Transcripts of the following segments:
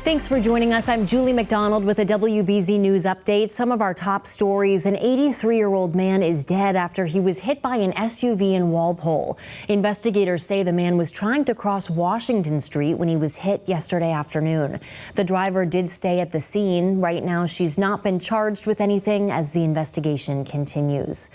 Thanks for joining us. I'm Julie McDonald with a WBZ News update. Some of our top stories. An 83-year-old man is dead after he was hit by an SUV in Walpole. Investigators say the man was trying to cross Washington Street when he was hit yesterday afternoon. The driver did stay at the scene. Right now, she's not been charged with anything as the investigation continues.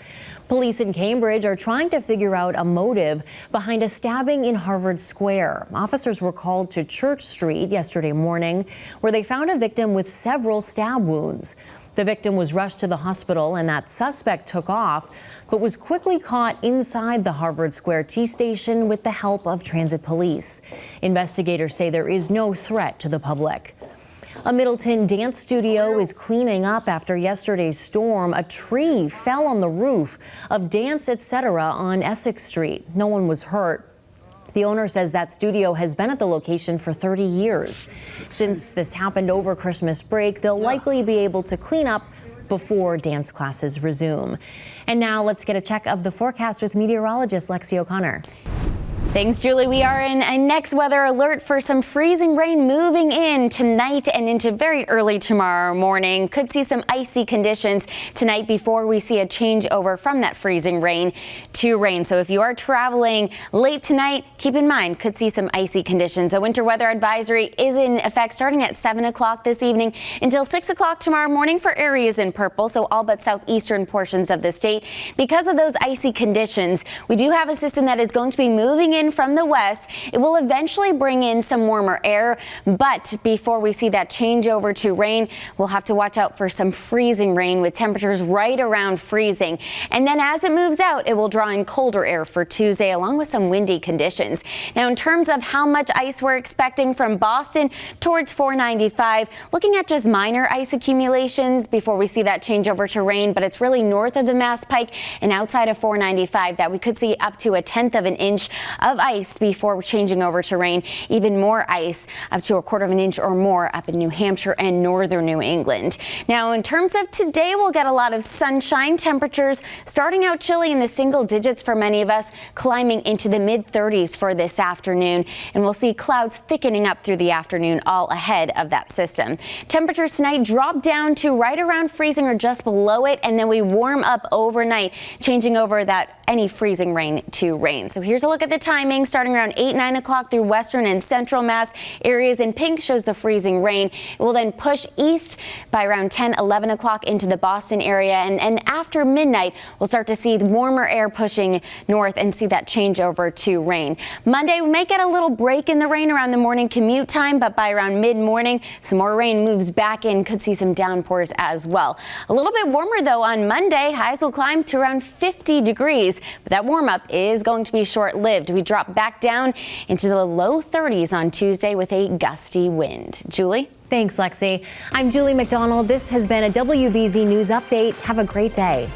Police in Cambridge are trying to figure out a motive behind a stabbing in Harvard Square. Officers were called to Church Street yesterday morning, where they found a victim with several stab wounds. The victim was rushed to the hospital and that suspect took off, but was quickly caught inside the Harvard Square T station with the help of transit police. Investigators say there is no threat to the public. A Middleton dance studio is cleaning up after yesterday's storm. A tree fell on the roof of Dance Etc. on Essex Street. No one was hurt. The owner says that studio has been at the location for 30 years. Since this happened over Christmas break, they'll likely be able to clean up before dance classes resume. And now let's get a check of the forecast with meteorologist Lexi O'Connor. Thanks, Julie. We are in a next weather alert for some freezing rain moving in tonight and into very early tomorrow morning. Could see some icy conditions tonight before we see a changeover from that freezing rain to rain. So if you are traveling late tonight, keep in mind, could see some icy conditions. A winter weather advisory is in effect starting at 7 o'clock this evening until 6 o'clock tomorrow morning for areas in purple, so all but southeastern portions of the state. Because of those icy conditions, we do have a system that is going to be moving in from the west. It will eventually bring in some warmer air, but before we see that change over to rain, we'll have to watch out for some freezing rain with temperatures right around freezing. And then as it moves out, it will draw in colder air for Tuesday along with some windy conditions. Now, in terms of how much ice we're expecting from Boston towards 495, looking at just minor ice accumulations before we see that change over to rain, but it's really north of the Mass Pike and outside of 495 that we could see up to 1/10 of an inch of ice before changing over to rain. Even more ice up to 1/4 of an inch or more up in New Hampshire and northern New England. Now, in terms of today, we'll get a lot of sunshine. Temperatures starting out chilly in the single digits for many of us, climbing into the mid-30s for this afternoon. And we'll see clouds thickening up through the afternoon all ahead of that system. Temperatures tonight drop down to right around freezing or just below it, and then we warm up overnight, changing over that any freezing rain to rain. So here's a look at the timing. Starting around 8, 9 o'clock through western and central Mass. Areas in pink shows the freezing rain. It will then push east by around 10, 11 o'clock into the Boston area. And after midnight, we'll start to see warmer air pushing north and see that change over to rain. Monday, we may get a little break in the rain around the morning commute time, but by around mid-morning, some more rain moves back in. Could see some downpours as well. A little bit warmer, though, on Monday. Highs will climb to around 50 degrees, but that warm-up is going to be short-lived. We drop back down into the low 30s on Tuesday with a gusty wind. Julie? Thanks, Lexi. I'm Julie McDonald. This has been a WBZ News Update. Have a great day.